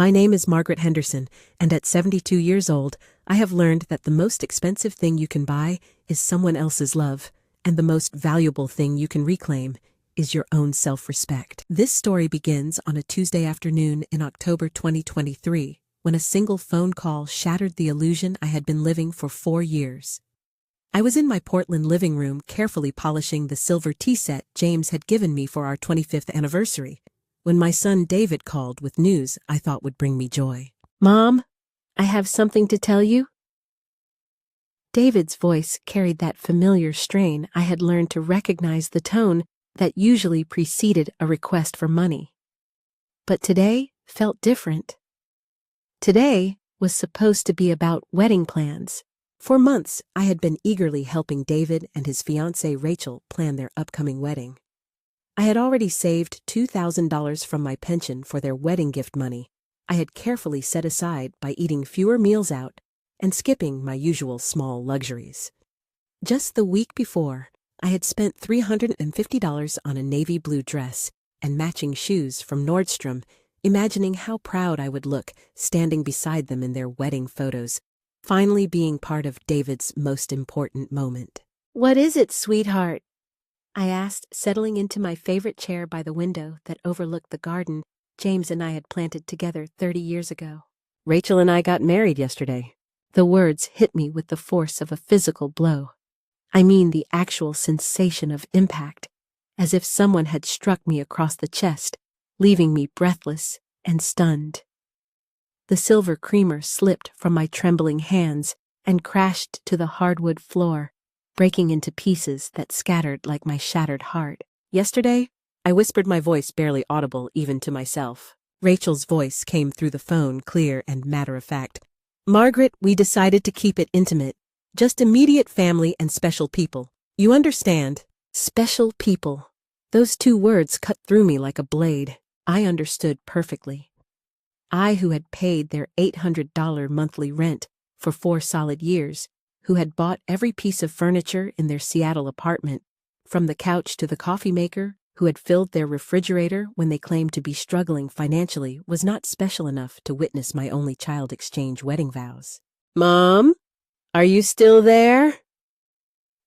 My name is Margaret Henderson, and at 72 years old, I have learned that the most expensive thing you can buy is someone else's love, and the most valuable thing you can reclaim is your own self-respect. This story begins on a Tuesday afternoon in October 2023, when a single phone call shattered the illusion I had been living for 4 years. I was in my Portland living room carefully polishing the silver tea set James had given me for our 25th anniversary, when my son David called with news I thought would bring me joy. "Mom, I have something to tell you." David's voice carried that familiar strain I had learned to recognize the tone that usually preceded a request for money. But today felt different. Today was supposed to be about wedding plans. For months, I had been eagerly helping David and his fiancée Rachel plan their upcoming wedding. I had already saved $2,000 from my pension for their wedding gift money I had carefully set aside by eating fewer meals out and skipping my usual small luxuries. Just the week before, I had spent $350 on a navy blue dress and matching shoes from Nordstrom, imagining how proud I would look standing beside them in their wedding photos, finally being part of David's most important moment. "What is it, sweetheart?" I asked, settling into my favorite chair by the window that overlooked the garden James and I had planted together 30 years ago. "Rachel and I got married yesterday." The words hit me with the force of a physical blow. I mean the actual sensation of impact, as if someone had struck me across the chest, leaving me breathless and stunned. The silver creamer slipped from my trembling hands and crashed to the hardwood floor, breaking into pieces that scattered like my shattered heart. "Yesterday," I whispered, my voice barely audible even to myself. Rachel's voice came through the phone, clear and matter-of-fact. "Margaret, we decided to keep it intimate. Just immediate family and special people. You understand?" Special people. Those 2 words cut through me like a blade. I understood perfectly. I, who had paid their $800 monthly rent for 4 solid years, who had bought every piece of furniture in their Seattle apartment, from the couch to the coffee maker, who had filled their refrigerator when they claimed to be struggling financially, was not special enough to witness my only child exchange wedding vows. "Mom, are you still there?"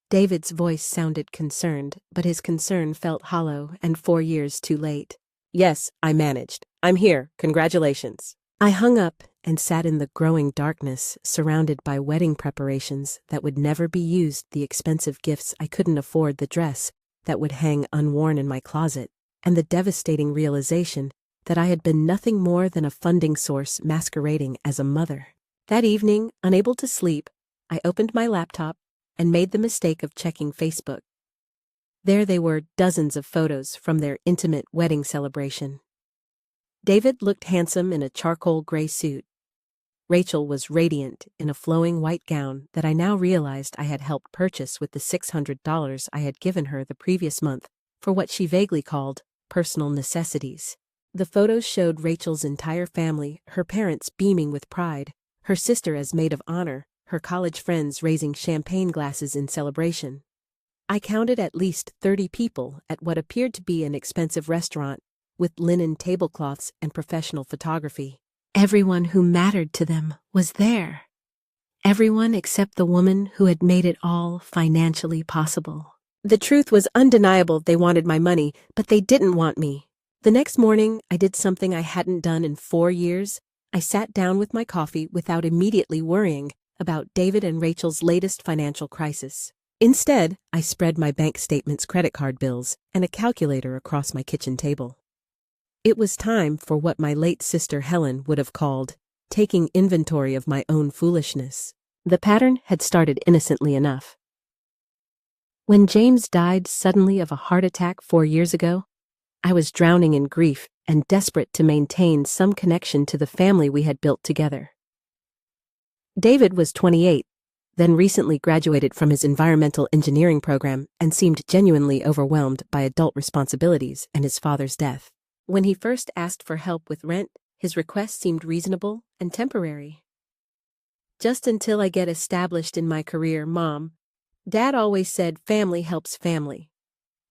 David's voice sounded concerned, but his concern felt hollow and 4 years too late. "Yes, I managed. I'm here. Congratulations." I hung up and sat in the growing darkness, surrounded by wedding preparations that would never be used, the expensive gifts I couldn't afford, the dress that would hang unworn in my closet, and the devastating realization that I had been nothing more than a funding source masquerading as a mother. That evening, unable to sleep, I opened my laptop and made the mistake of checking Facebook. There they were, dozens of photos from their intimate wedding celebration. David looked handsome in a charcoal gray suit. Rachel was radiant in a flowing white gown that I now realized I had helped purchase with the $600 I had given her the previous month for what she vaguely called personal necessities. The photos showed Rachel's entire family, her parents beaming with pride, her sister as maid of honor, her college friends raising champagne glasses in celebration. I counted at least 30 people at what appeared to be an expensive restaurant, with linen tablecloths and professional photography. Everyone who mattered to them was there. Everyone except the woman who had made it all financially possible. The truth was undeniable. They wanted my money, but they didn't want me. The next morning, I did something I hadn't done in 4 years. I sat down with my coffee without immediately worrying about David and Rachel's latest financial crisis. Instead, I spread my bank statements, credit card bills, and a calculator across my kitchen table. It was time for what my late sister Helen would have called taking inventory of my own foolishness. The pattern had started innocently enough. When James died suddenly of a heart attack 4 years ago, I was drowning in grief and desperate to maintain some connection to the family we had built together. David was 28, then recently graduated from his environmental engineering program and seemed genuinely overwhelmed by adult responsibilities and his father's death. When he first asked for help with rent, his request seemed reasonable and temporary. "Just until I get established in my career, Mom. Dad always said family helps family."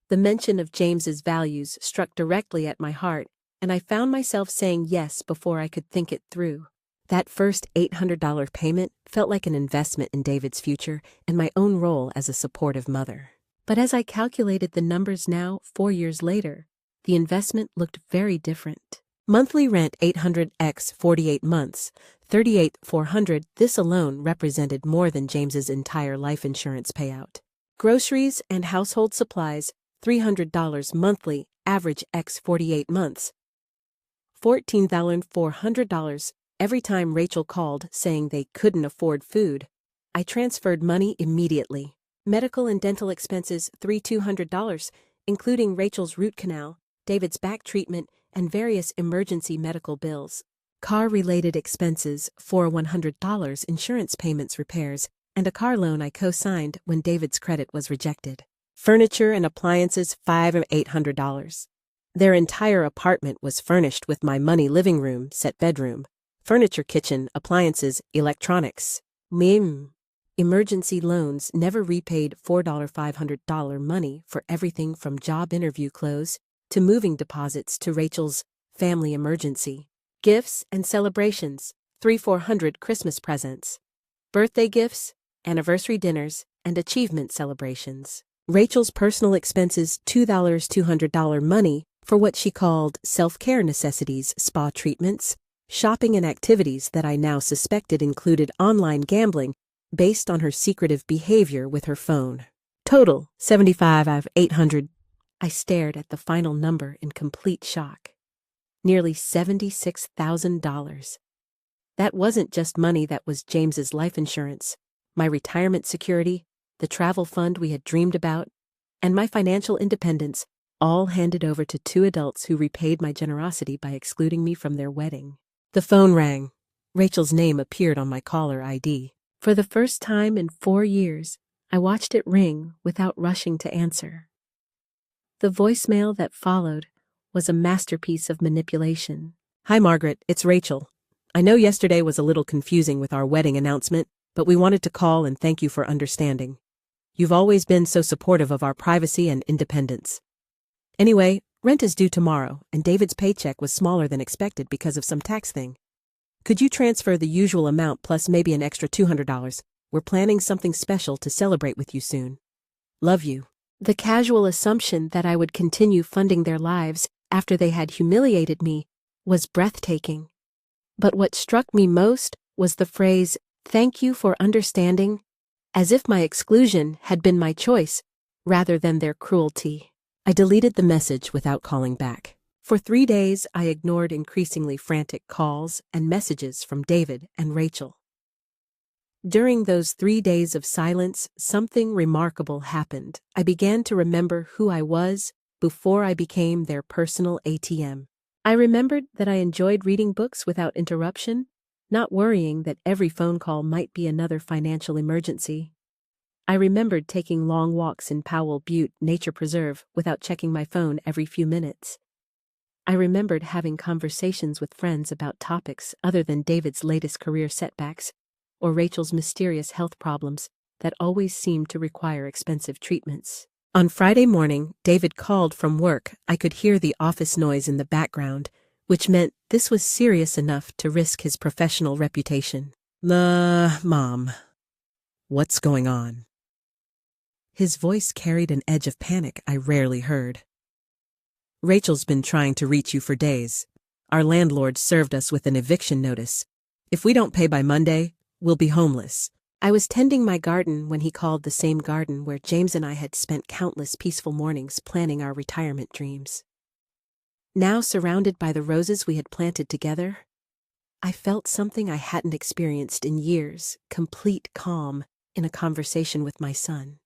The mention of James's values struck directly at my heart, and I found myself saying yes before I could think it through. That first $800 payment felt like an investment in David's future and my own role as a supportive mother. But as I calculated the numbers now, 4 years later, the investment looked very different. Monthly rent $800 x 48 months, $38,400. This alone represented more than James's entire life insurance payout. Groceries and household supplies, $300 monthly, average x 48 months, $14,400. Every time Rachel called saying they couldn't afford food, I transferred money immediately. Medical and dental expenses, $3,200, including Rachel's root canal, David's back treatment, and various emergency medical bills. Car-related expenses, $100, insurance payments, repairs, and a car loan I co-signed when David's credit was rejected. Furniture and appliances, $800. Their entire apartment was furnished with my money living room, set bedroom, furniture, kitchen, appliances, electronics. Emergency loans never repaid $500 money for everything from job interview clothes to moving deposits to Rachel's family emergency. Gifts and celebrations, $400 Christmas presents, birthday gifts, anniversary dinners, and achievement celebrations. Rachel's personal expenses, $200 money for what she called self-care necessities, spa treatments, shopping, and activities that I now suspected included online gambling based on her secretive behavior with her phone. Total, $800. I stared at the final number in complete shock. Nearly $76,000. That wasn't just money, that was James's life insurance, my retirement security, the travel fund we had dreamed about, and my financial independence, all handed over to two adults who repaid my generosity by excluding me from their wedding. The phone rang. Rachel's name appeared on my caller ID. For the first time in 4 years, I watched it ring without rushing to answer. The voicemail that followed was a masterpiece of manipulation. "Hi, Margaret, it's Rachel. I know yesterday was a little confusing with our wedding announcement, but we wanted to call and thank you for understanding. You've always been so supportive of our privacy and independence. Anyway, rent is due tomorrow, and David's paycheck was smaller than expected because of some tax thing. Could you transfer the usual amount plus maybe an extra $200? We're planning something special to celebrate with you soon. Love you." The casual assumption that I would continue funding their lives after they had humiliated me was breathtaking. But what struck me most was the phrase, "Thank you for understanding," as if my exclusion had been my choice rather than their cruelty. I deleted the message without calling back. For 3 days, I ignored increasingly frantic calls and messages from David and Rachel. During those 3 days of silence, something remarkable happened. I began to remember who I was before I became their personal ATM. I remembered that I enjoyed reading books without interruption, not worrying that every phone call might be another financial emergency. I remembered taking long walks in Powell Butte Nature Preserve without checking my phone every few minutes. I remembered having conversations with friends about topics other than David's latest career setbacks or Rachel's mysterious health problems that always seemed to require expensive treatments. On Friday morning, David called from work. I could hear the office noise in the background, which meant this was serious enough to risk his professional reputation. Mom. What's going on?" His voice carried an edge of panic I rarely heard. "Rachel's been trying to reach you for days. Our landlord served us with an eviction notice. If we don't pay by Monday, we'll be homeless." I was tending my garden when he called, the same garden where James and I had spent countless peaceful mornings planning our retirement dreams. Now surrounded by the roses we had planted together, I felt something I hadn't experienced in years, complete calm in a conversation with my son.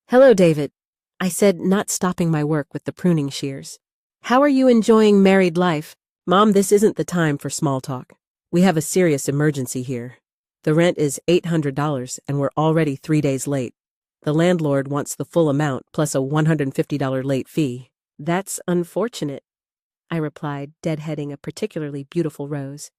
"Hello, David," I said, not stopping my work with the pruning shears. "How are you enjoying married life?" "Mom, this isn't the time for small talk. We have a serious emergency here. The rent is $800 and we're already 3 days late. The landlord wants the full amount plus a $150 late fee." "That's unfortunate," I replied, deadheading a particularly beautiful rose.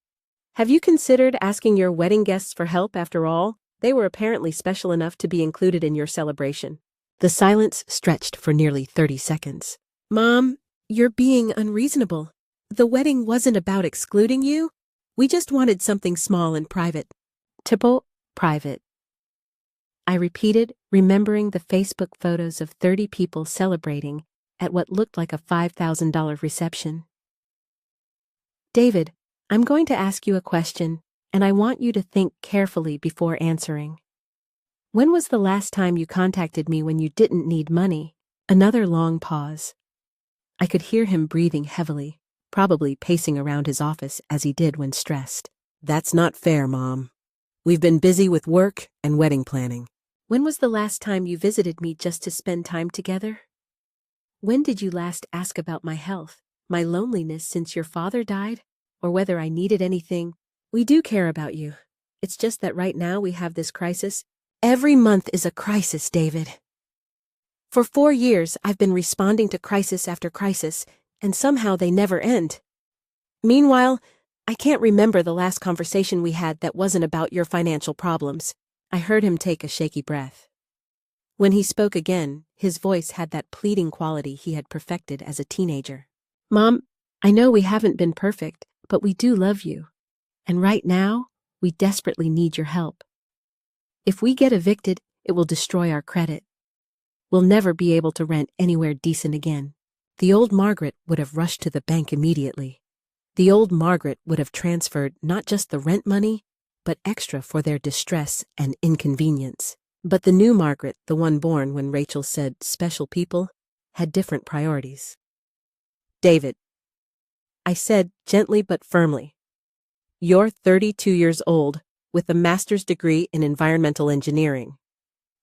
"Have you considered asking your wedding guests for help after all? They were apparently special enough to be included in your celebration." The silence stretched for nearly 30 seconds. "Mom, you're being unreasonable. The wedding wasn't about excluding you. We just wanted something small and private. Typical private. I repeated, remembering the Facebook photos of 30 people celebrating at what looked like a $5,000 reception. David, I'm going to ask you a question, and I want you to think carefully before answering. When was the last time you contacted me when you didn't need money? Another long pause. I could hear him breathing heavily, probably pacing around his office as he did when stressed. That's not fair, Mom. We've been busy with work and wedding planning. When was the last time you visited me just to spend time together? When did you last ask about my health, my loneliness since your father died, or whether I needed anything? We do care about you. It's just that right now we have this crisis. Every month is a crisis, David. For 4 years, I've been responding to crisis after crisis, and somehow they never end. Meanwhile, I can't remember the last conversation we had that wasn't about your financial problems. I heard him take a shaky breath. When he spoke again, his voice had that pleading quality he had perfected as a teenager. Mom, I know we haven't been perfect, but we do love you. And right now, we desperately need your help. If we get evicted, it will destroy our credit. We'll never be able to rent anywhere decent again. The old Margaret would have rushed to the bank immediately. The old Margaret would have transferred not just the rent money, but extra for their distress and inconvenience. But the new Margaret, the one born when Rachel said special people, had different priorities. David, I said gently but firmly, you're 32 years old with a master's degree in environmental engineering.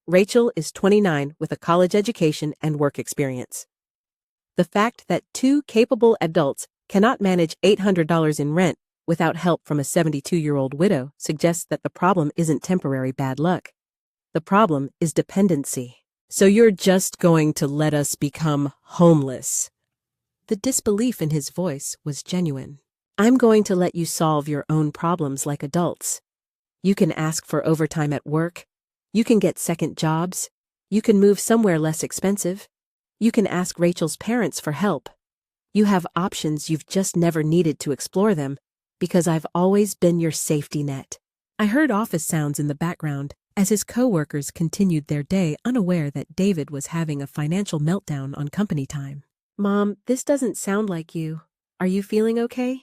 Rachel is 29 with a college education and work experience. The fact that 2 capable adults cannot manage $800 in rent without help from a 72-year-old widow suggests that the problem isn't temporary bad luck. The problem is dependency. So you're just going to let us become homeless? The disbelief in his voice was genuine. I'm going to let you solve your own problems like adults. You can ask for overtime at work. You can get second jobs. You can move somewhere less expensive. You can ask Rachel's parents for help. You have options, you've just never needed to explore them, because I've always been your safety net. I heard office sounds in the background as his co-workers continued their day, unaware that David was having a financial meltdown on company time. Mom, this doesn't sound like you. Are you feeling okay?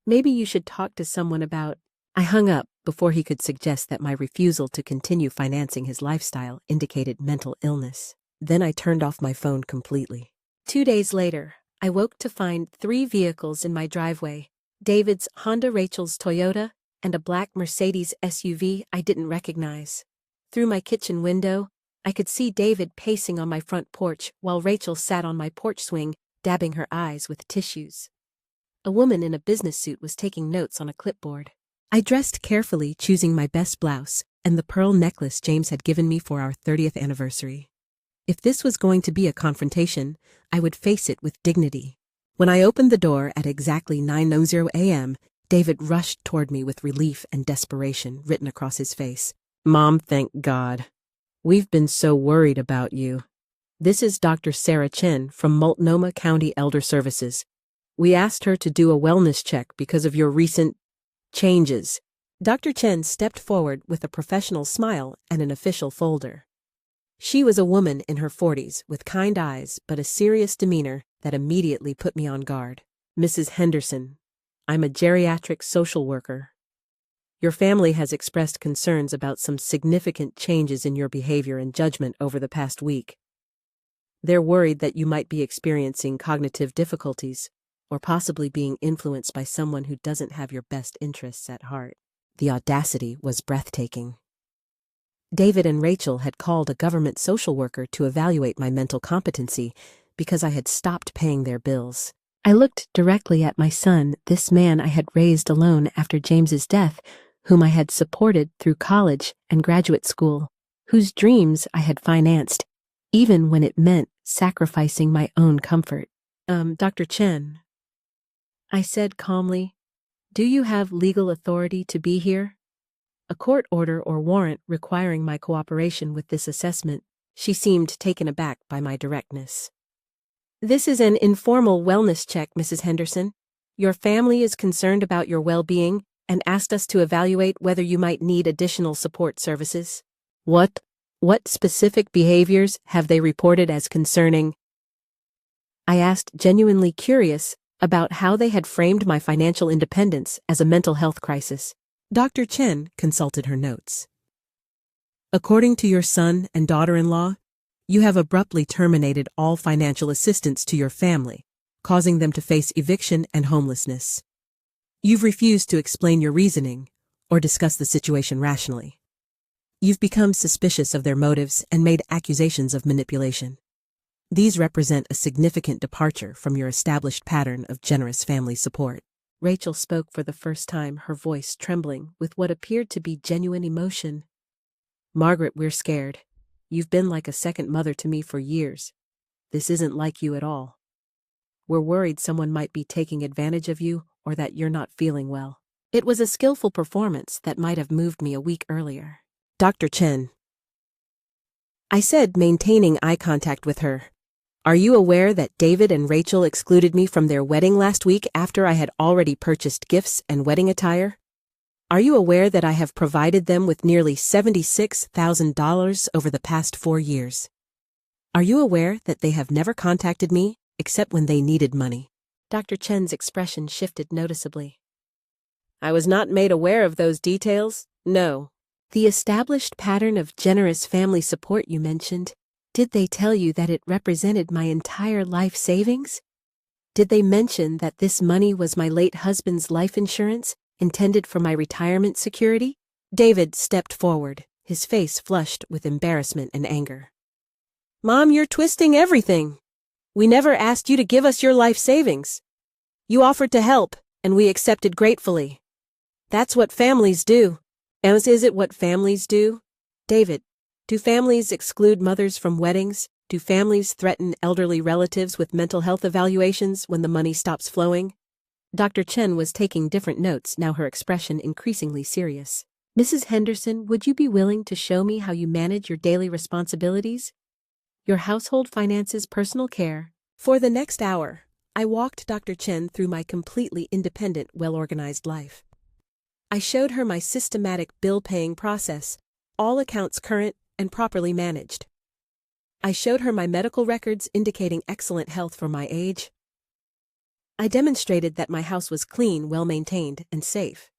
Maybe you should talk to someone about... I hung up before he could suggest that my refusal to continue financing his lifestyle indicated mental illness. Then I turned off my phone completely. 2 days later, I woke to find 3 vehicles in my driveway. David's Honda, Rachel's Toyota, and a black Mercedes SUV I didn't recognize. Through my kitchen window, I could see David pacing on my front porch while Rachel sat on my porch swing, dabbing her eyes with tissues. A woman in a business suit was taking notes on a clipboard. I dressed carefully, choosing my best blouse and the pearl necklace James had given me for our 30th anniversary. If this was going to be a confrontation, I would face it with dignity. When I opened the door at exactly 9:00 a.m., David rushed toward me with relief and desperation written across his face. Mom, thank God. We've been so worried about you. This is Dr. Sarah Chen from Multnomah County Elder Services. We asked her to do a wellness check because of your recent changes. Dr. Chen stepped forward with a professional smile and an official folder. She was a woman in her 40s with kind eyes but a serious demeanor that immediately put me on guard. Mrs. Henderson, I'm a geriatric social worker. Your family has expressed concerns about some significant changes in your behavior and judgment over the past week. They're worried that you might be experiencing cognitive difficulties or possibly being influenced by someone who doesn't have your best interests at heart. The audacity was breathtaking. David and Rachel had called a government social worker to evaluate my mental competency because I had stopped paying their bills. I looked directly at my son, this man I had raised alone after James's death, whom I had supported through college and graduate school, whose dreams I had financed, even when it meant sacrificing my own comfort. Dr. Chen, I said calmly, do you have legal authority to be here? A court order or warrant requiring my cooperation with this assessment. She seemed taken aback by my directness. This is an informal wellness check, Mrs. Henderson. Your family is concerned about your well-being and asked us to evaluate whether you might need additional support services. What specific behaviors have they reported as concerning? I asked, genuinely curious about how they had framed my financial independence as a mental health crisis. Dr. Chen consulted her notes. According to your son and daughter-in-law, you have abruptly terminated all financial assistance to your family, causing them to face eviction and homelessness. You've refused to explain your reasoning or discuss the situation rationally. You've become suspicious of their motives and made accusations of manipulation. These represent a significant departure from your established pattern of generous family support. Rachel spoke for the first time, her voice trembling with what appeared to be genuine emotion. Margaret, we're scared. You've been like a second mother to me for years. This isn't like you at all. We're worried someone might be taking advantage of you or that you're not feeling well. It was a skillful performance that might have moved me a week earlier. Dr. Chen. I said, maintaining eye contact with her. Are you aware that David and Rachel excluded me from their wedding last week after I had already purchased gifts and wedding attire? Are you aware that I have provided them with nearly $76,000 over the past 4 years? Are you aware that they have never contacted me except when they needed money? Dr. Chen's expression shifted noticeably. I was not made aware of those details, no. The established pattern of generous family support you mentioned, did they tell you that it represented my entire life savings? Did they mention that this money was my late husband's life insurance, intended for my retirement security? David stepped forward, his face flushed with embarrassment and anger. Mom, you're twisting everything. We never asked you to give us your life savings. You offered to help, and we accepted gratefully. That's what families do. And is it what families do? David, do families exclude mothers from weddings? Do families threaten elderly relatives with mental health evaluations when the money stops flowing? Dr. Chen was taking different notes, now her expression increasingly serious. Mrs. Henderson, would you be willing to show me how you manage your daily responsibilities? Your household finances, personal care. For the next hour, I walked Dr. Chen through my completely independent, well-organized life. I showed her my systematic bill-paying process, all accounts current and properly managed. I showed her my medical records indicating excellent health for my age. I demonstrated that my house was clean, well-maintained, and safe.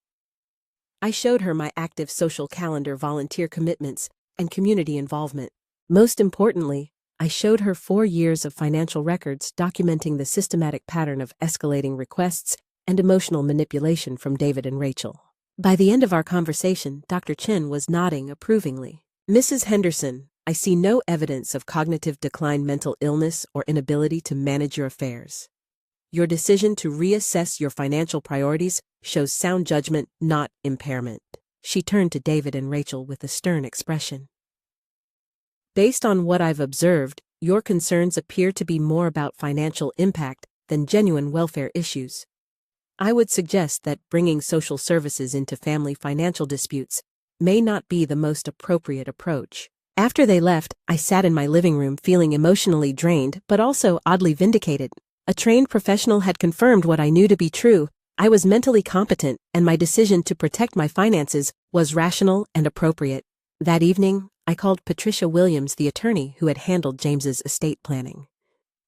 I showed her my active social calendar, volunteer commitments, and community involvement. Most importantly, I showed her 4 years of financial records documenting the systematic pattern of escalating requests and emotional manipulation from David and Rachel. By the end of our conversation, Dr. Chen was nodding approvingly. Mrs. Henderson, I see no evidence of cognitive decline, mental illness, or inability to manage your affairs. Your decision to reassess your financial priorities shows sound judgment, not impairment. She turned to David and Rachel with a stern expression. Based on what I've observed, your concerns appear to be more about financial impact than genuine welfare issues. I would suggest that bringing social services into family financial disputes may not be the most appropriate approach. After they left, I sat in my living room feeling emotionally drained but also oddly vindicated. A trained professional had confirmed what I knew to be true. I was mentally competent, and my decision to protect my finances was rational and appropriate. That evening, I called Patricia Williams, the attorney who had handled James's estate planning.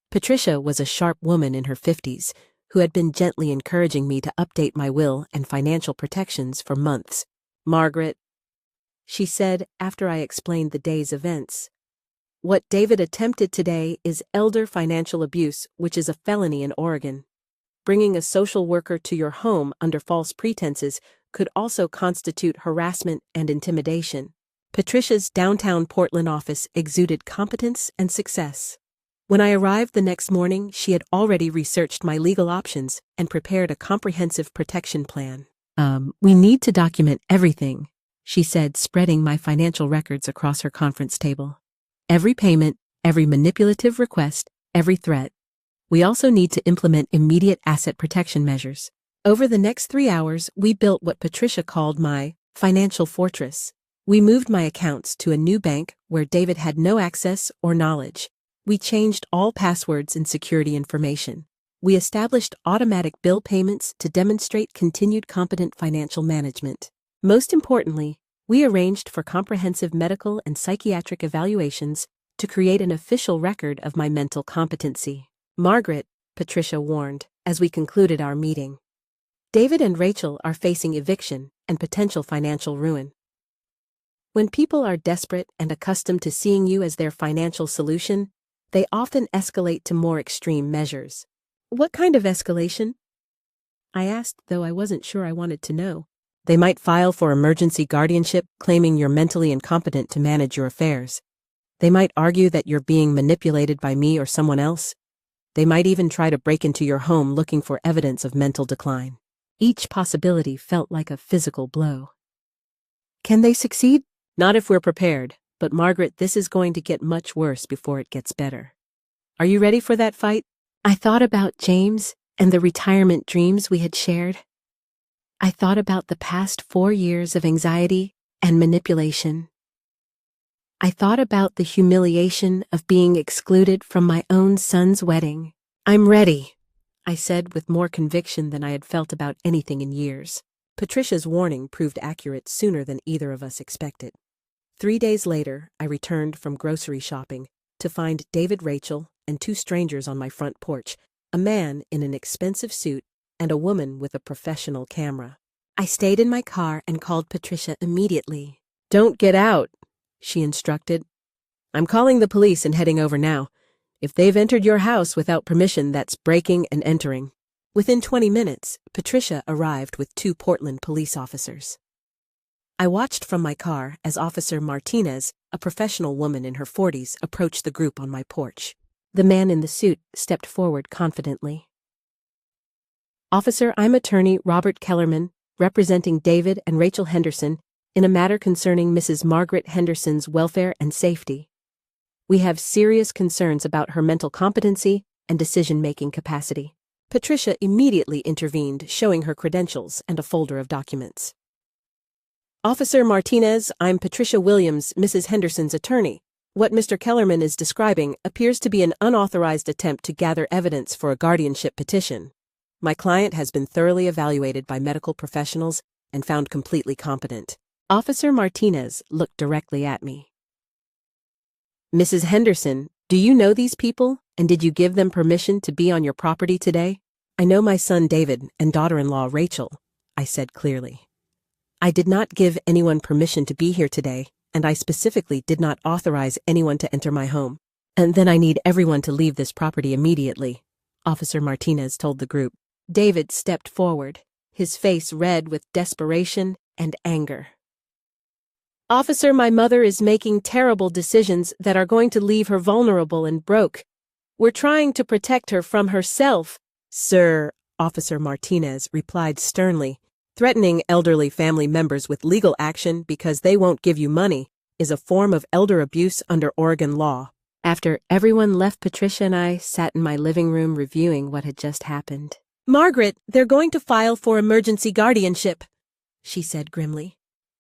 Patricia was a sharp woman in her 50s who had been gently encouraging me to update my will and financial protections for months. Margaret, she said after I explained the day's events, what David attempted today is elder financial abuse, which is a felony in Oregon. Bringing a social worker to your home under false pretenses could also constitute harassment and intimidation. Patricia's downtown Portland office exuded competence and success. When I arrived the next morning, she had already researched my legal options and prepared a comprehensive protection plan. We need to document everything, she said, spreading my financial records across her conference table. Every payment, every manipulative request, every threat. We also need to implement immediate asset protection measures. Over the next 3 hours, we built what Patricia called my financial fortress. We moved my accounts to a new bank where David had no access or knowledge. We changed all passwords and security information. We established automatic bill payments to demonstrate continued competent financial management. Most importantly, we arranged for comprehensive medical and psychiatric evaluations to create an official record of my mental competency. Margaret, Patricia warned, as we concluded our meeting. David and Rachel are facing eviction and potential financial ruin. When people are desperate and accustomed to seeing you as their financial solution, they often escalate to more extreme measures. What kind of escalation? I asked, though I wasn't sure I wanted to know. They might file for emergency guardianship, claiming you're mentally incompetent to manage your affairs. They might argue that you're being manipulated by me or someone else. They might even try to break into your home looking for evidence of mental decline. Each possibility felt like a physical blow. Can they succeed? Not if we're prepared, but Margaret, this is going to get much worse before it gets better. Are you ready for that fight? I thought about James and the retirement dreams we had shared. I thought about the past 4 years of anxiety and manipulation. I thought about the humiliation of being excluded from my own son's wedding. I'm ready, I said with more conviction than I had felt about anything in years. Patricia's warning proved accurate sooner than either of us expected. 3 days later, I returned from grocery shopping to find David, Rachel, and 2 strangers on my front porch, a man in an expensive suit and a woman with a professional camera. I stayed in my car and called Patricia immediately. Don't get out, she instructed. I'm calling the police and heading over now. If they've entered your house without permission, that's breaking and entering. Within 20 minutes, Patricia arrived with 2 Portland police officers. I watched from my car as Officer Martinez, a professional woman in her 40s, approached the group on my porch. The man in the suit stepped forward confidently. Officer, I'm attorney Robert Kellerman, representing David and Rachel Henderson in a matter concerning Mrs. Margaret Henderson's welfare and safety. We have serious concerns about her mental competency and decision-making capacity. Patricia immediately intervened, showing her credentials and a folder of documents. Officer Martinez, I'm Patricia Williams, Mrs. Henderson's attorney. What Mr. Kellerman is describing appears to be an unauthorized attempt to gather evidence for a guardianship petition. My client has been thoroughly evaluated by medical professionals and found completely competent. Officer Martinez looked directly at me. Mrs. Henderson, do you know these people, and did you give them permission to be on your property today? I know my son David and daughter-in-law Rachel, I said clearly. I did not give anyone permission to be here today, and I specifically did not authorize anyone to enter my home. And then I need everyone to leave this property immediately, Officer Martinez told the group. David stepped forward, his face red with desperation and anger. Officer, my mother is making terrible decisions that are going to leave her vulnerable and broke. We're trying to protect her from herself. Sir, Officer Martinez replied sternly. Threatening elderly family members with legal action because they won't give you money is a form of elder abuse under Oregon law. After everyone left, Patricia and I sat in my living room reviewing what had just happened. Margaret, they're going to file for emergency guardianship, she said grimly.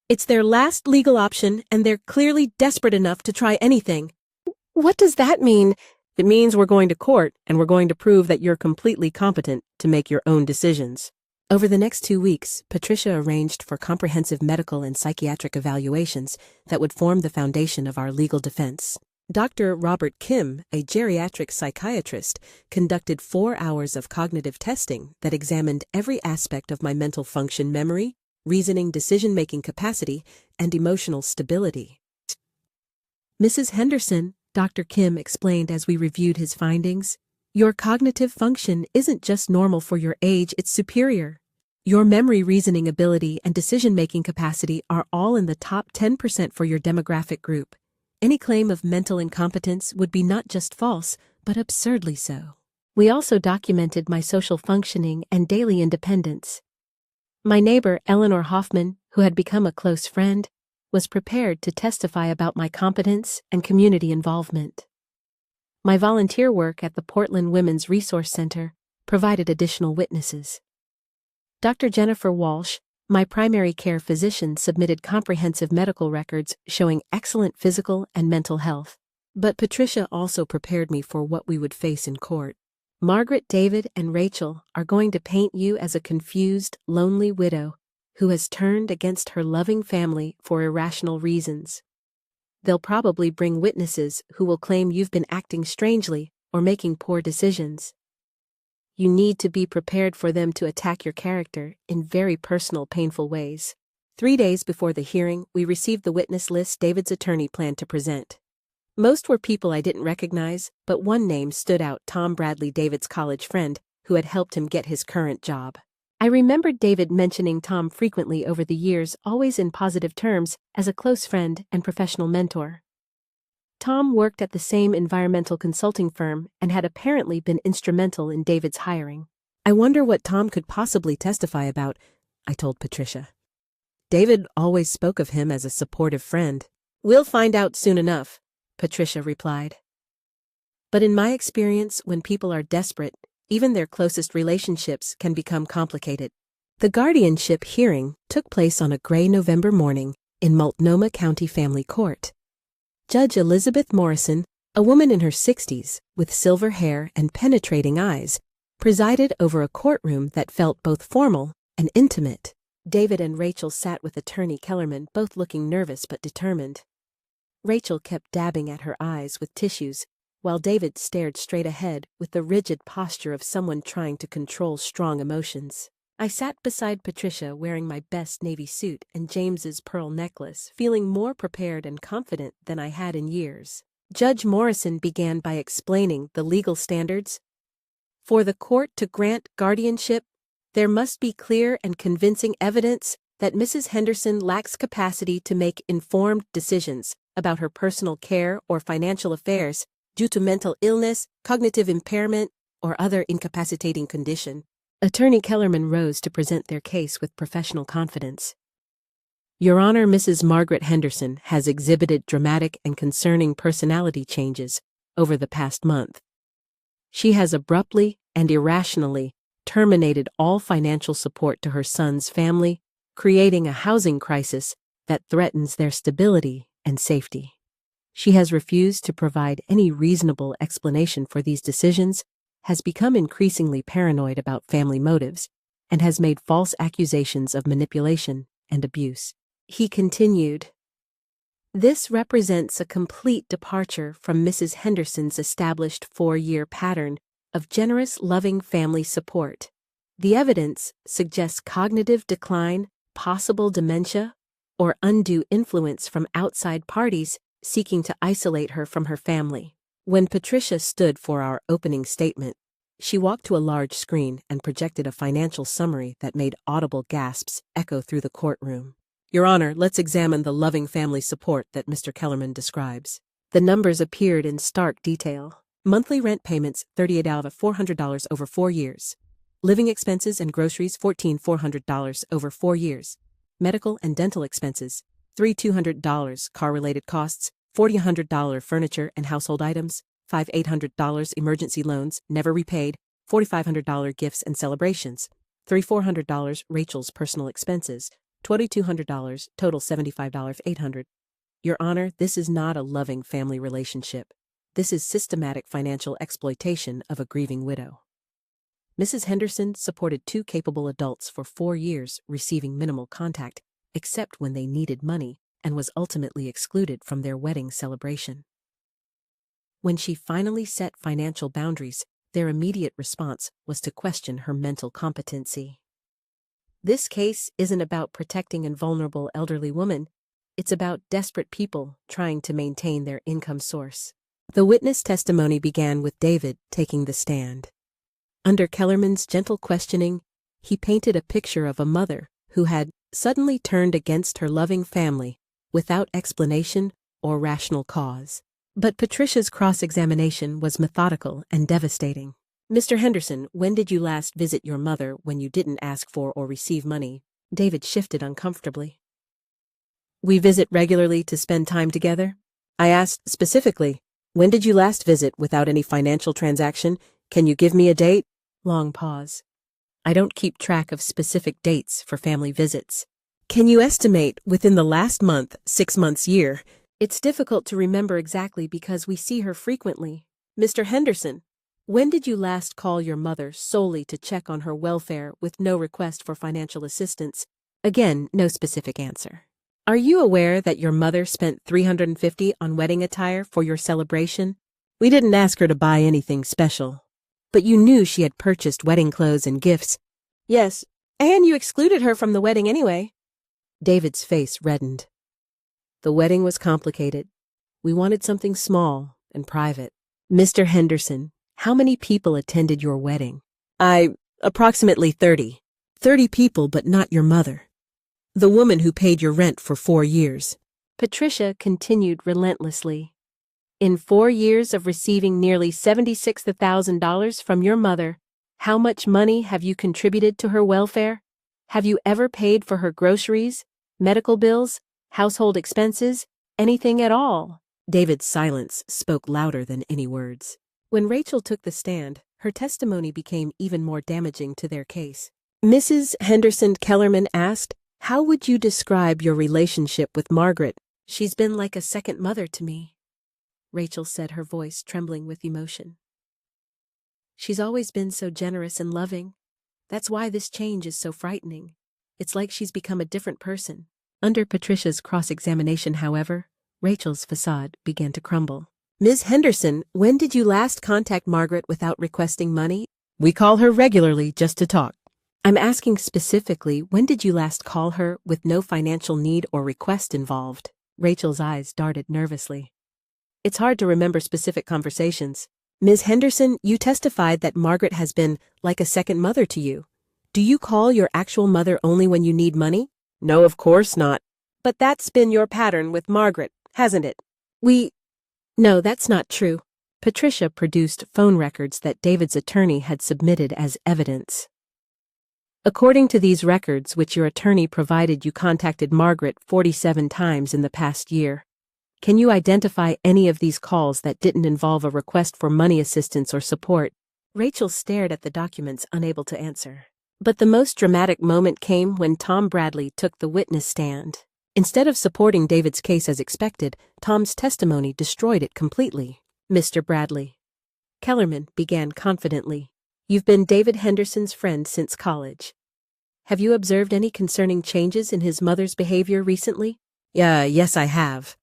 It's their last legal option, and they're clearly desperate enough to try anything. What does that mean? It means we're going to court, and we're going to prove that you're completely competent to make your own decisions. Over the next 2 weeks, Patricia arranged for comprehensive medical and psychiatric evaluations that would form the foundation of our legal defense. Dr. Robert Kim, a geriatric psychiatrist, conducted 4 hours of cognitive testing that examined every aspect of my mental function, memory, reasoning, decision-making capacity, and emotional stability. Mrs. Henderson, Dr. Kim explained as we reviewed his findings, your cognitive function isn't just normal for your age, it's superior. Your memory, reasoning ability, and decision-making capacity are all in the top 10% for your demographic group. Any claim of mental incompetence would be not just false, but absurdly so. We also documented my social functioning and daily independence. My neighbor, Eleanor Hoffman, who had become a close friend, was prepared to testify about my competence and community involvement. My volunteer work at the Portland Women's Resource Center provided additional witnesses. Dr. Jennifer Walsh, my primary care physician, submitted comprehensive medical records showing excellent physical and mental health. But Patricia also prepared me for what we would face in court. Margaret, David, and Rachel are going to paint you as a confused, lonely widow who has turned against her loving family for irrational reasons. They'll probably bring witnesses who will claim you've been acting strangely or making poor decisions. You need to be prepared for them to attack your character in very personal, painful ways. 3 days before the hearing, we received the witness list David's attorney planned to present. Most were people I didn't recognize, but one name stood out: Tom Bradley, David's college friend, who had helped him get his current job. I remembered David mentioning Tom frequently over the years, always in positive terms, as a close friend and professional mentor. Tom worked at the same environmental consulting firm and had apparently been instrumental in David's hiring. I wonder what Tom could possibly testify about, I told Patricia. David always spoke of him as a supportive friend. We'll find out soon enough, Patricia replied. But in my experience, when people are desperate, even their closest relationships can become complicated. The guardianship hearing took place on a gray November morning in Multnomah County Family Court. Judge Elizabeth Morrison, a woman in her 60s with silver hair and penetrating eyes, presided over a courtroom that felt both formal and intimate. David and Rachel sat with Attorney Kellerman, both looking nervous but determined. Rachel kept dabbing at her eyes with tissues, while David stared straight ahead with the rigid posture of someone trying to control strong emotions. I sat beside Patricia wearing my best navy suit and James's pearl necklace, feeling more prepared and confident than I had in years. Judge Morrison began by explaining the legal standards. For the court to grant guardianship, there must be clear and convincing evidence that Mrs. Henderson lacks capacity to make informed decisions about her personal care or financial affairs due to mental illness, cognitive impairment, or other incapacitating condition. Attorney Kellerman rose to present their case with professional confidence. Your Honor, Mrs. Margaret Henderson has exhibited dramatic and concerning personality changes over the past month. She has abruptly and irrationally terminated all financial support to her son's family, creating a housing crisis that threatens their stability and safety. She has refused to provide any reasonable explanation for these decisions, has become increasingly paranoid about family motives, and has made false accusations of manipulation and abuse. He continued, This represents a complete departure from Mrs. Henderson's established 4-year pattern of generous, loving family support. The evidence suggests cognitive decline, possible dementia, or undue influence from outside parties seeking to isolate her from her family. When Patricia stood for our opening statement, she walked to a large screen and projected a financial summary that made audible gasps echo through the courtroom. Your Honor, let's examine the loving family support that Mr. Kellerman describes. The numbers appeared in stark detail. Monthly rent payments, $38 out of $400 over 4 years. Living expenses and groceries, $14,400 over 4 years. Medical and dental expenses, $3,200 car-related costs, $4,100 furniture and household items, $5,800 emergency loans, never repaid, $4,500 gifts and celebrations, $3,400 Rachel's personal expenses, $2,200, total $75,800. Your Honor, this is not a loving family relationship. This is systematic financial exploitation of a grieving widow. Mrs. Henderson supported 2 capable adults for 4 years, receiving minimal contact, except when they needed money, and was ultimately excluded from their wedding celebration. When she finally set financial boundaries, their immediate response was to question her mental competency. This case isn't about protecting a vulnerable elderly woman. It's about desperate people trying to maintain their income source. The witness testimony began with David taking the stand. Under Kellerman's gentle questioning, he painted a picture of a mother who had suddenly turned against her loving family without explanation or rational cause. But Patricia's cross-examination was methodical and devastating. Mr. Henderson, when did you last visit your mother when you didn't ask for or receive money? David shifted uncomfortably. We visit regularly to spend time together. I asked specifically, when did you last visit without any financial transaction? Can you give me a date? Long pause. I don't keep track of specific dates for family visits. Can you estimate within the last month, 6 months, year? It's difficult to remember exactly because we see her frequently. Mr. Henderson, When did you last call your mother solely to check on her welfare with no request for financial assistance? Again, no specific answer. Are you aware that your mother spent $350 on wedding attire for your celebration? We didn't ask her to buy anything special. But you knew she had purchased wedding clothes and gifts. Yes, and you excluded her from the wedding anyway. David's face reddened. The wedding was complicated. We wanted something small and private. Mr. Henderson, how many people attended your wedding? Approximately 30. 30 people, but not your mother. The woman who paid your rent for 4 years. Patricia continued relentlessly. In 4 years of receiving nearly $76,000 from your mother, how much money have you contributed to her welfare? Have you ever paid for her groceries, medical bills, household expenses, anything at all? David's silence spoke louder than any words. When Rachel took the stand, her testimony became even more damaging to their case. Mrs. Henderson Kellerman asked, "How would you describe your relationship with Margaret?" "She's been like a second mother to me," Rachel said, her voice trembling with emotion. "She's always been so generous and loving. That's why this change is so frightening. It's like she's become a different person." Under Patricia's cross-examination, however, Rachel's facade began to crumble. "Ms. Henderson, when did you last contact Margaret without requesting money?" "We call her regularly just to talk." "I'm asking specifically, when did you last call her with no financial need or request involved?" Rachel's eyes darted nervously. "It's hard to remember specific conversations." "Ms. Henderson, you testified that Margaret has been like a second mother to you. Do you call your actual mother only when you need money?" "No, of course not." "But that's been your pattern with Margaret, hasn't it?" No, that's not true." Patricia produced phone records that David's attorney had submitted as evidence. "According to these records, which your attorney provided, you contacted Margaret 47 times in the past year. Can you identify any of these calls that didn't involve a request for money assistance or support?" Rachel stared at the documents, unable to answer. But the most dramatic moment came when Tom Bradley took the witness stand. Instead of supporting David's case as expected, Tom's testimony destroyed it completely. "Mr. Bradley," Kellerman began confidently, "you've been David Henderson's friend since college. Have you observed any concerning changes in his mother's behavior recently?" Yes, I have,"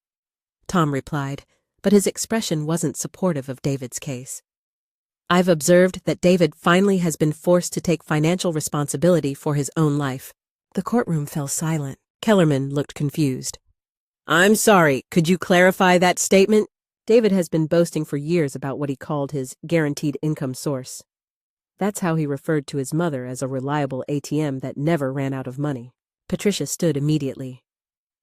Tom replied, but his expression wasn't supportive of David's case. "I've observed that David finally has been forced to take financial responsibility for his own life." The courtroom fell silent. Kellerman looked confused. "I'm sorry, could you clarify that statement?" David has been boasting for years about what he called his guaranteed income source. That's how he referred to his mother, as a reliable ATM that never ran out of money. Patricia stood immediately.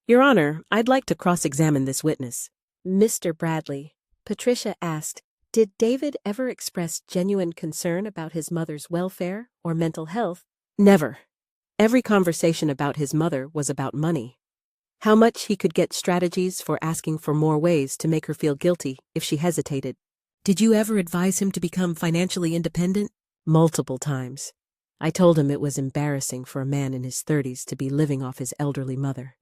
"Your Honor, I'd like to cross-examine this witness." "Mr. Bradley," Patricia asked, "did David ever express genuine concern about his mother's welfare or mental health?" "Never. Every conversation about his mother was about money. How much he could get, strategies for asking for more ways to make her feel guilty if she hesitated." "Did you ever advise him to become financially independent?" "Multiple times. I told him it was embarrassing for a man in his 30s to be living off his elderly mother.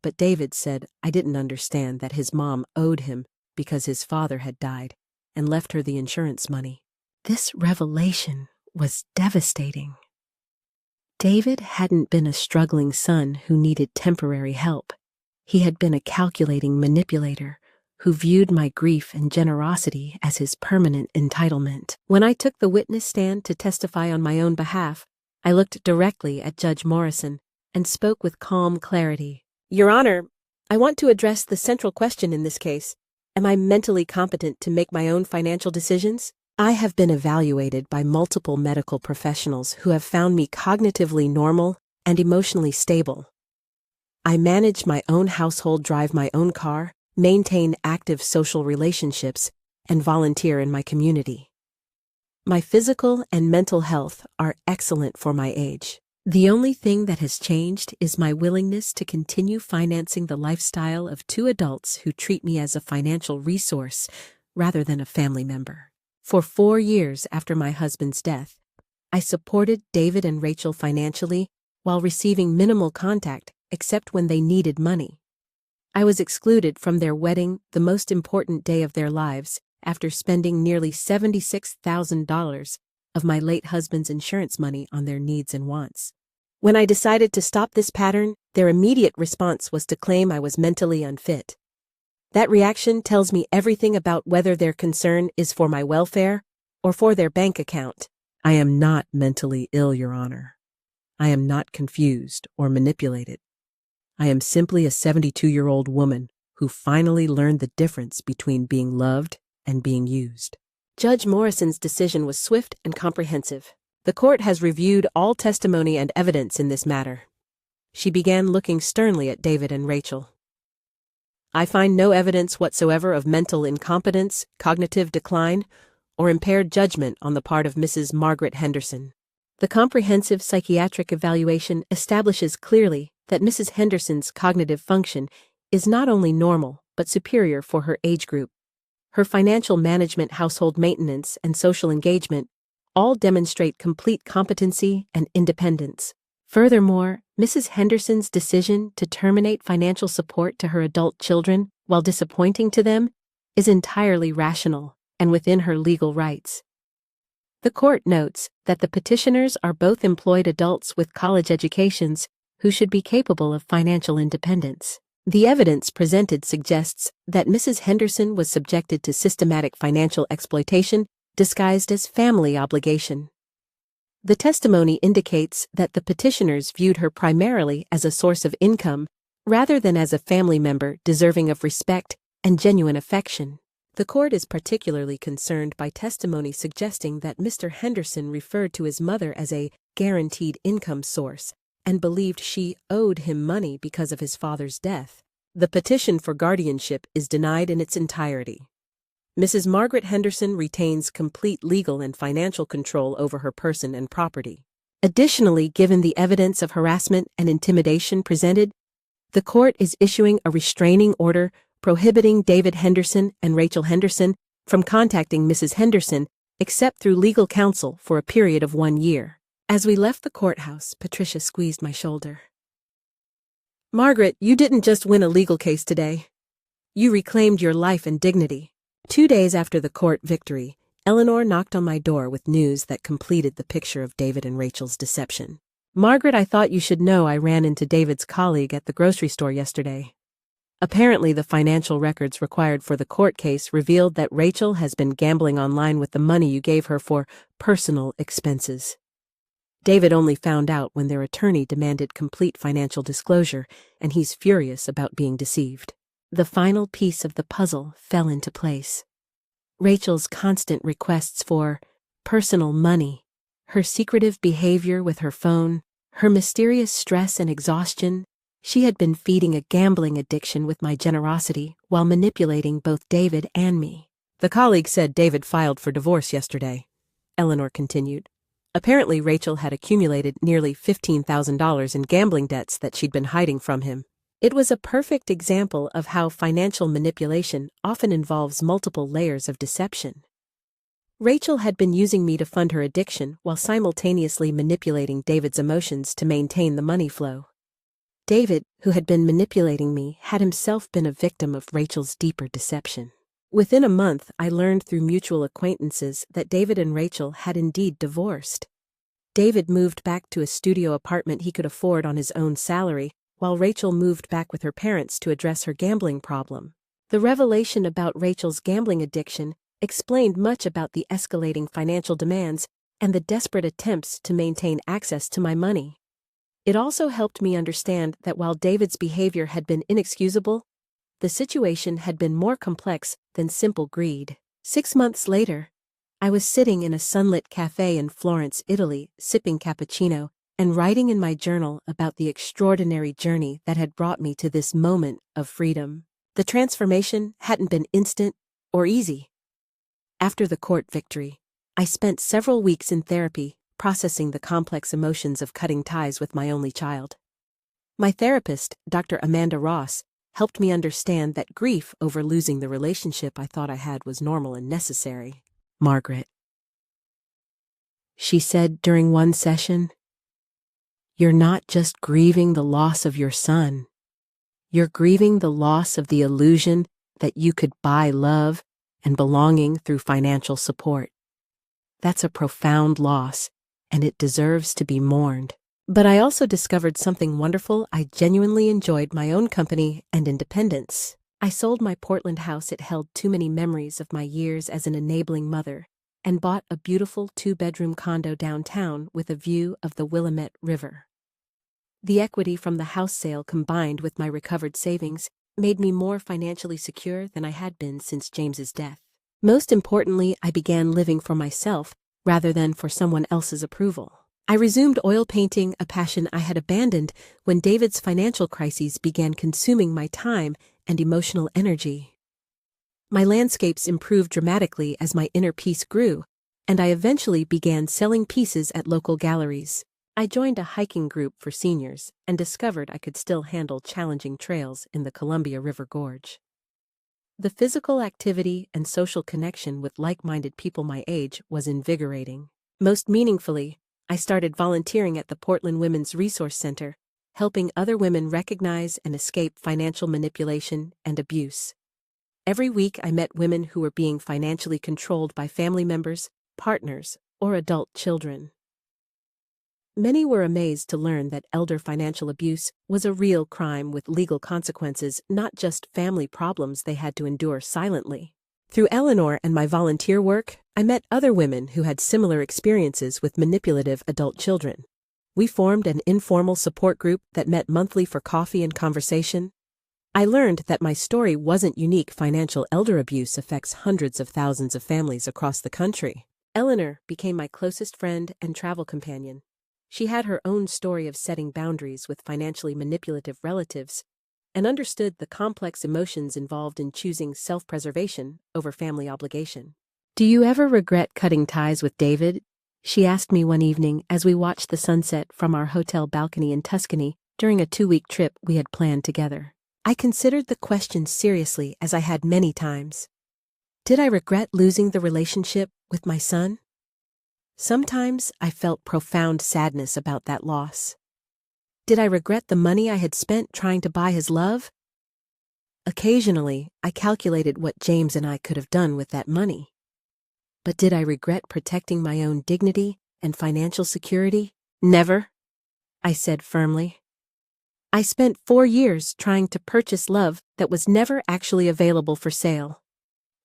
But David said I didn't understand that his mom owed him because his father had died and left her the insurance money." This revelation was devastating. David hadn't been a struggling son who needed temporary help. He had been a calculating manipulator who viewed my grief and generosity as his permanent entitlement. When I took the witness stand to testify on my own behalf, I looked directly at Judge Morrison and spoke with calm clarity. "Your Honor, I want to address the central question in this case. Am I mentally competent to make my own financial decisions? I have been evaluated by multiple medical professionals who have found me cognitively normal and emotionally stable. I manage my own household, drive my own car, maintain active social relationships, and volunteer in my community. My physical and mental health are excellent for my age. The only thing that has changed is my willingness to continue financing the lifestyle of 2 adults who treat me as a financial resource rather than a family member. For 4 years after my husband's death, I supported David and Rachel financially while receiving minimal contact except when they needed money. I was excluded from their wedding, the most important day of their lives, after spending nearly $76,000 of my late husband's insurance money on their needs and wants. When I decided to stop this pattern, their immediate response was to claim I was mentally unfit. That reaction tells me everything about whether their concern is for my welfare or for their bank account. I am not mentally ill, Your Honor. I am not confused or manipulated. I am simply a 72-year-old woman who finally learned the difference between being loved and being used. Judge Morrison's decision was swift and comprehensive. The court has reviewed all testimony and evidence in this matter. She began looking sternly at David and Rachel. I find no evidence whatsoever of mental incompetence, cognitive decline, or impaired judgment on the part of Mrs. Margaret Henderson. The comprehensive psychiatric evaluation establishes clearly that Mrs. Henderson's cognitive function is not only normal but superior for her age group. Her financial management, household maintenance, and social engagement all demonstrate complete competency and independence. Furthermore, Mrs. Henderson's decision to terminate financial support to her adult children while disappointing to them is entirely rational and within her legal rights. The court notes that the petitioners are both employed adults with college educations who should be capable of financial independence. The evidence presented suggests that Mrs. Henderson was subjected to systematic financial exploitation disguised as family obligation. The testimony indicates that the petitioners viewed her primarily as a source of income rather than as a family member deserving of respect and genuine affection. The court is particularly concerned by testimony suggesting that Mr. Henderson referred to his mother as a guaranteed income source and believed she owed him money because of his father's death. The petition for guardianship is denied in its entirety. Mrs. Margaret Henderson retains complete legal and financial control over her person and property. Additionally, given the evidence of harassment and intimidation presented, the court is issuing a restraining order prohibiting David Henderson and Rachel Henderson from contacting Mrs. Henderson except through legal counsel for a period of 1 year. As we left the courthouse, Patricia squeezed my shoulder. Margaret, you didn't just win a legal case today. You reclaimed your life and dignity. 2 days after the court victory, Eleanor knocked on my door with news that completed the picture of David and Rachel's deception. Margaret, I thought you should know I ran into David's colleague at the grocery store yesterday. Apparently, the financial records required for the court case revealed that Rachel has been gambling online with the money you gave her for personal expenses. David only found out when their attorney demanded complete financial disclosure, and he's furious about being deceived. The final piece of the puzzle fell into place. Rachel's constant requests for personal money, her secretive behavior with her phone, her mysterious stress and exhaustion. She had been feeding a gambling addiction with my generosity while manipulating both David and me. The colleague said David filed for divorce yesterday, Eleanor continued. Apparently, Rachel had accumulated nearly $15,000 in gambling debts that she'd been hiding from him. It was a perfect example of how financial manipulation often involves multiple layers of deception. Rachel had been using me to fund her addiction while simultaneously manipulating David's emotions to maintain the money flow. David, who had been manipulating me, had himself been a victim of Rachel's deeper deception. Within a month, I learned through mutual acquaintances that David and Rachel had indeed divorced. David moved back to a studio apartment he could afford on his own salary, while Rachel moved back with her parents to address her gambling problem. The revelation about Rachel's gambling addiction explained much about the escalating financial demands and the desperate attempts to maintain access to my money. It also helped me understand that while David's behavior had been inexcusable, the situation had been more complex than simple greed. 6 months later, I was sitting in a sunlit cafe in Florence, Italy, sipping cappuccino and writing in my journal about the extraordinary journey that had brought me to this moment of freedom. The transformation hadn't been instant or easy. After the court victory, I spent several weeks in therapy processing the complex emotions of cutting ties with my only child. My therapist, Dr. Amanda Ross, helped me understand that grief over losing the relationship I thought I had was normal and necessary. Margaret, she said during one session, you're not just grieving the loss of your son. You're grieving the loss of the illusion that you could buy love and belonging through financial support. That's a profound loss, and it deserves to be mourned. But I also discovered something wonderful. I genuinely enjoyed my own company and independence. I sold my Portland house. It held too many memories of my years as an enabling mother, and bought a beautiful 2-bedroom condo downtown with a view of the Willamette River. The equity from the house sale combined with my recovered savings made me more financially secure than I had been since James's death. Most importantly, I began living for myself rather than for someone else's approval. I resumed oil painting, a passion I had abandoned when David's financial crises began consuming my time and emotional energy. My landscapes improved dramatically as my inner peace grew, and I eventually began selling pieces at local galleries. I joined a hiking group for seniors and discovered I could still handle challenging trails in the Columbia River Gorge. The physical activity and social connection with like-minded people my age was invigorating. Most meaningfully, I started volunteering at the Portland Women's Resource Center, helping other women recognize and escape financial manipulation and abuse. Every week I met women who were being financially controlled by family members, partners, or adult children. Many were amazed to learn that elder financial abuse was a real crime with legal consequences, not just family problems they had to endure silently. Through Eleanor and my volunteer work, I met other women who had similar experiences with manipulative adult children. We formed an informal support group that met monthly for coffee and conversation. I learned that my story wasn't unique. Financial elder abuse affects hundreds of thousands of families across the country. Eleanor became my closest friend and travel companion. She had her own story of setting boundaries with financially manipulative relatives and understood the complex emotions involved in choosing self-preservation over family obligation. "Do you ever regret cutting ties with David?" she asked me one evening as we watched the sunset from our hotel balcony in Tuscany during a 2-week trip we had planned together. I considered the question seriously, as I had many times. Did I regret losing the relationship with my son? Sometimes I felt profound sadness about that loss. Did I regret the money I had spent trying to buy his love? Occasionally, I calculated what James and I could have done with that money. But did I regret protecting my own dignity and financial security? Never, I said firmly. I spent 4 years trying to purchase love that was never actually available for sale.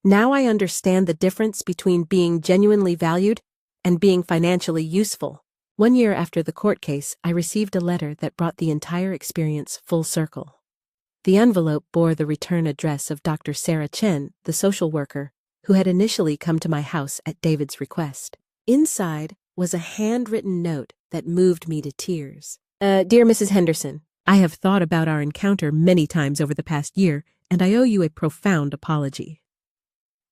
Now I understand the difference between being genuinely valued and being financially useful. 1 year after the court case, I received a letter that brought the entire experience full circle. The envelope bore the return address of Dr. Sarah Chen, the social worker, who had initially come to my house at David's request. Inside was a handwritten note that moved me to tears. Dear Mrs. Henderson, I have thought about our encounter many times over the past year, and I owe you a profound apology.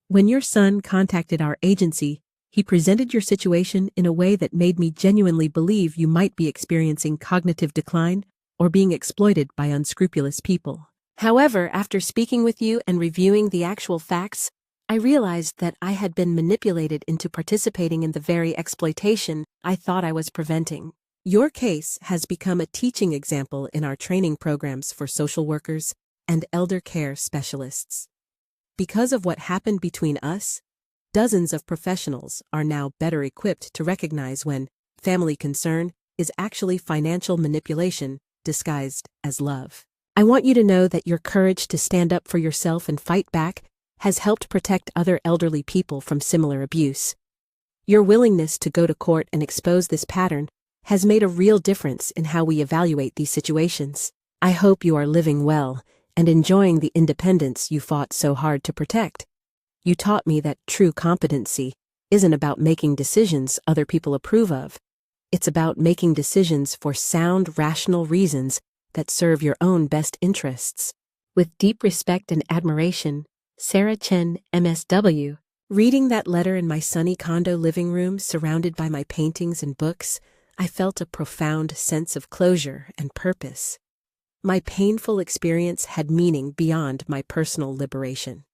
When your son contacted our agency, he presented your situation in a way that made me genuinely believe you might be experiencing cognitive decline or being exploited by unscrupulous people. However, after speaking with you and reviewing the actual facts, I realized that I had been manipulated into participating in the very exploitation I thought I was preventing. Your case has become a teaching example in our training programs for social workers and elder care specialists. Because of what happened between us, dozens of professionals are now better equipped to recognize when family concern is actually financial manipulation disguised as love. I want you to know that your courage to stand up for yourself and fight back has helped protect other elderly people from similar abuse. Your willingness to go to court and expose this pattern has made a real difference in how we evaluate these situations. I hope you are living well and enjoying the independence you fought so hard to protect. You taught me that true competency isn't about making decisions other people approve of. It's about making decisions for sound, rational reasons that serve your own best interests. With deep respect and admiration, Sarah Chen, MSW. Reading that letter in my sunny condo living room surrounded by my paintings and books, I felt a profound sense of closure and purpose. My painful experience had meaning beyond my personal liberation.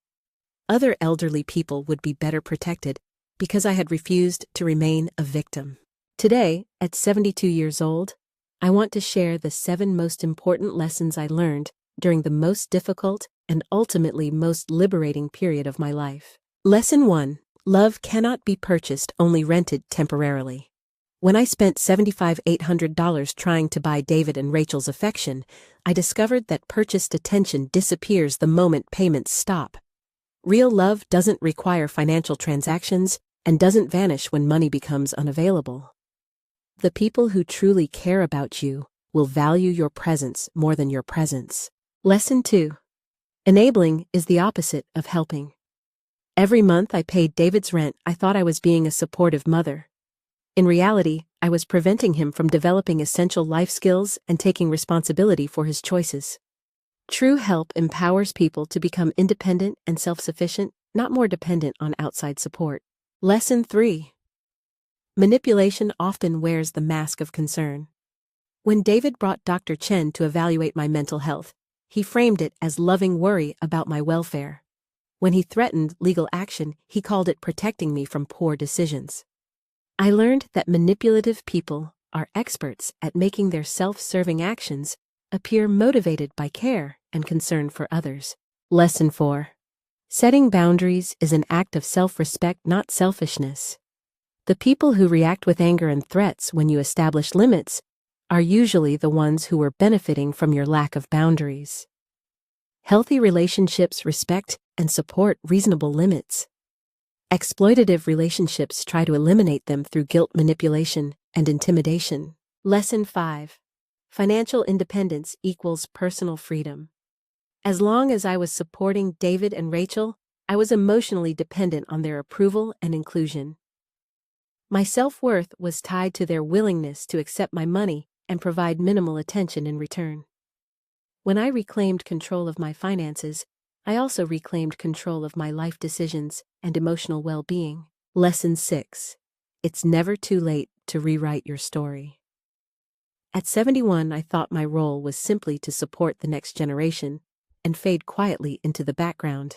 Other elderly people would be better protected because I had refused to remain a victim. Today, at 72 years old, I want to share the 7 most important lessons I learned during the most difficult and ultimately most liberating period of my life. Lesson 1. Love cannot be purchased, only rented temporarily. When I spent $7,800 trying to buy David and Rachel's affection, I discovered that purchased attention disappears the moment payments stop. Real love doesn't require financial transactions and doesn't vanish when money becomes unavailable. The people who truly care about you will value your presence more than your presence. Lesson 2. Enabling is the opposite of helping. Every month I paid David's rent, I thought I was being a supportive mother. In reality, I was preventing him from developing essential life skills and taking responsibility for his choices. True help empowers people to become independent and self-sufficient, not more dependent on outside support. Lesson 3. Manipulation often wears the mask of concern. When David brought Dr. Chen to evaluate my mental health, he framed it as loving worry about my welfare. When he threatened legal action, he called it protecting me from poor decisions. I learned that manipulative people are experts at making their self-serving actions appear motivated by care and concern for others. Lesson 4. Setting boundaries is an act of self-respect, not selfishness. The people who react with anger and threats when you establish limits are usually the ones who are benefiting from your lack of boundaries. Healthy relationships respect and support reasonable limits. Exploitative relationships try to eliminate them through guilt, manipulation, and intimidation. Lesson 5. Financial independence equals personal freedom. As long as I was supporting David and Rachel, I was emotionally dependent on their approval and inclusion. My self-worth was tied to their willingness to accept my money and provide minimal attention in return. When I reclaimed control of my finances, I also reclaimed control of my life decisions and emotional well-being. Lesson 6. It's never too late to rewrite your story. At 71, I thought my role was simply to support the next generation and fade quietly into the background.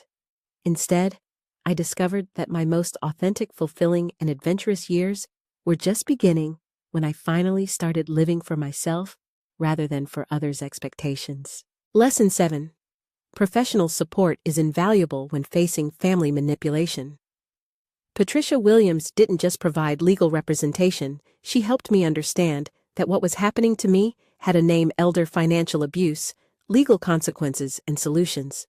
Instead, I discovered that my most authentic, fulfilling, and adventurous years were just beginning when I finally started living for myself rather than for others' expectations. Lesson 7. Professional support is invaluable when facing family manipulation. Patricia Williams didn't just provide legal representation, she helped me understand that what was happening to me had a name: elder financial abuse, legal consequences, and solutions.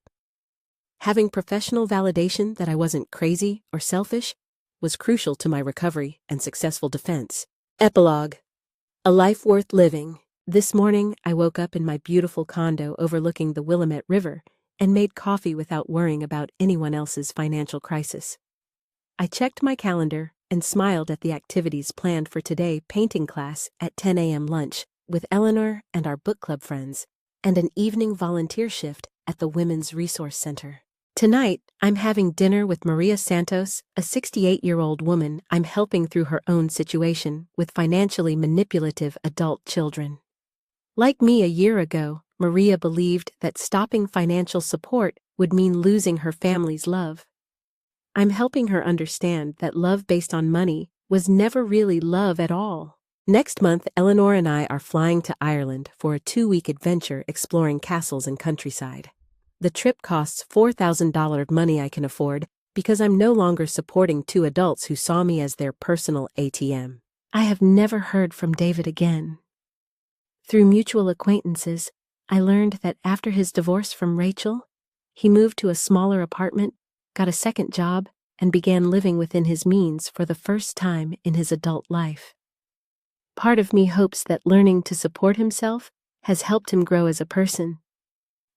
Having professional validation that I wasn't crazy or selfish was crucial to my recovery and successful defense. Epilogue. A life worth living. This morning, I woke up in my beautiful condo overlooking the Willamette River and made coffee without worrying about anyone else's financial crisis. I checked my calendar and smiled at the activities planned for today: painting class at 10 a.m., lunch with Eleanor and our book club friends, and an evening volunteer shift at the Women's Resource Center. Tonight, I'm having dinner with Maria Santos, a 68-year-old woman I'm helping through her own situation with financially manipulative adult children. Like me a year ago, Maria believed that stopping financial support would mean losing her family's love. I'm helping her understand that love based on money was never really love at all. Next month, Eleanor and I are flying to Ireland for a 2-week adventure exploring castles and countryside. The trip costs $4,000, money I can afford because I'm no longer supporting 2 adults who saw me as their personal ATM. I have never heard from David again. Through mutual acquaintances, I learned that after his divorce from Rachel, he moved to a smaller apartment, got a second job, and began living within his means for the first time in his adult life. Part of me hopes that learning to support himself has helped him grow as a person.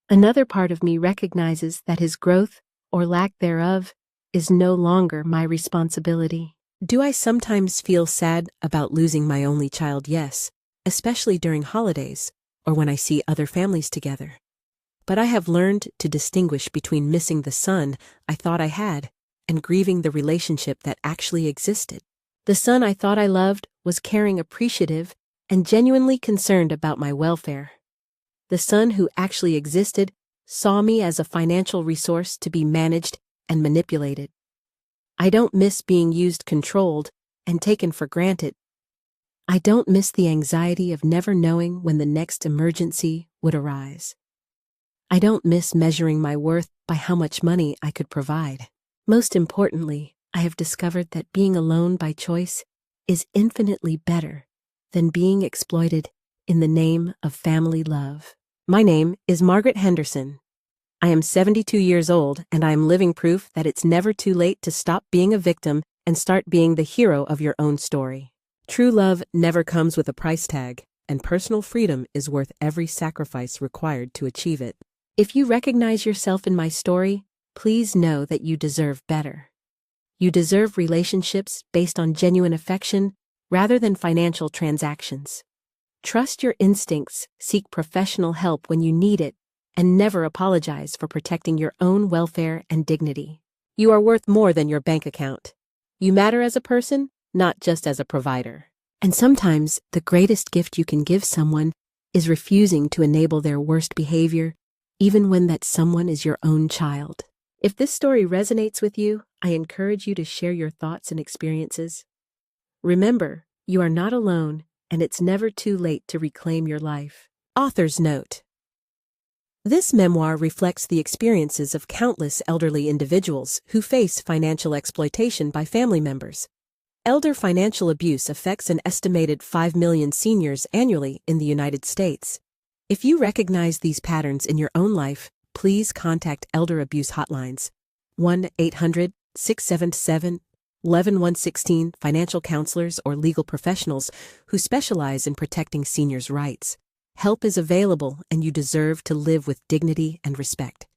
Another part of me recognizes that his growth, or lack thereof, is no longer my responsibility. Do I sometimes feel sad about losing my only child? Yes, especially during holidays or when I see other families together. But I have learned to distinguish between missing the son I thought I had and grieving the relationship that actually existed. The son I thought I loved was caring, appreciative, and genuinely concerned about my welfare. The son who actually existed saw me as a financial resource to be managed and manipulated. I don't miss being used, controlled, and taken for granted. I don't miss the anxiety of never knowing when the next emergency would arise. I don't miss measuring my worth by how much money I could provide. Most importantly, I have discovered that being alone by choice is infinitely better than being exploited in the name of family love. My name is Margaret Henderson. I am 72 years old, and I am living proof that it's never too late to stop being a victim and start being the hero of your own story. True love never comes with a price tag, and personal freedom is worth every sacrifice required to achieve it. If you recognize yourself in my story, please know that you deserve better. You deserve relationships based on genuine affection rather than financial transactions. Trust your instincts, seek professional help when you need it, and never apologize for protecting your own welfare and dignity. You are worth more than your bank account. You matter as a person, not just as a provider. And sometimes the greatest gift you can give someone is refusing to enable their worst behavior, even when that someone is your own child. If this story resonates with you, I encourage you to share your thoughts and experiences. Remember, you are not alone, and it's never too late to reclaim your life. Author's note. This memoir reflects the experiences of countless elderly individuals who face financial exploitation by family members. Elder financial abuse affects an estimated 5 million seniors annually in the United States. If you recognize these patterns in your own life, please contact Elder Abuse Hotlines, 1-800-677-11116 financial counselors or legal professionals who specialize in protecting seniors' rights. Help is available, and you deserve to live with dignity and respect.